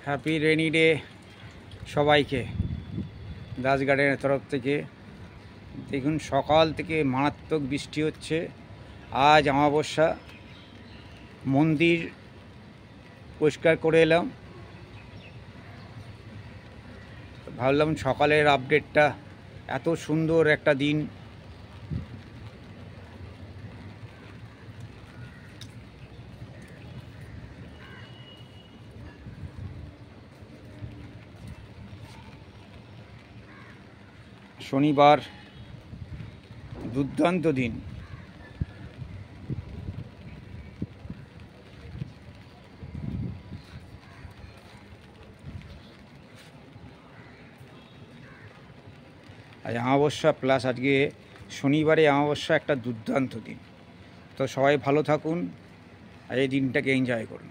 Happy rainy day সবাইকে দাস গার্ডেনের তরফ থেকে। দেখুন সকাল থেকে মারাত্মক বৃষ্টি হচ্ছে। আজ অমাবস্যা, মন্দির পরিষ্কার করে এলাম। ভাবলাম সকালের আপডেটটা, এত সুন্দর একটা দিন। শনিবার, দুর্দান্ত দিন। আজ অমাবস্যা প্লাস আজকে শনিবারে অমাবস্যা, একটা দুর্দান্ত দিন। তো সবাই ভালো থাকুন আর এই দিনটাকে এনজয় করুন।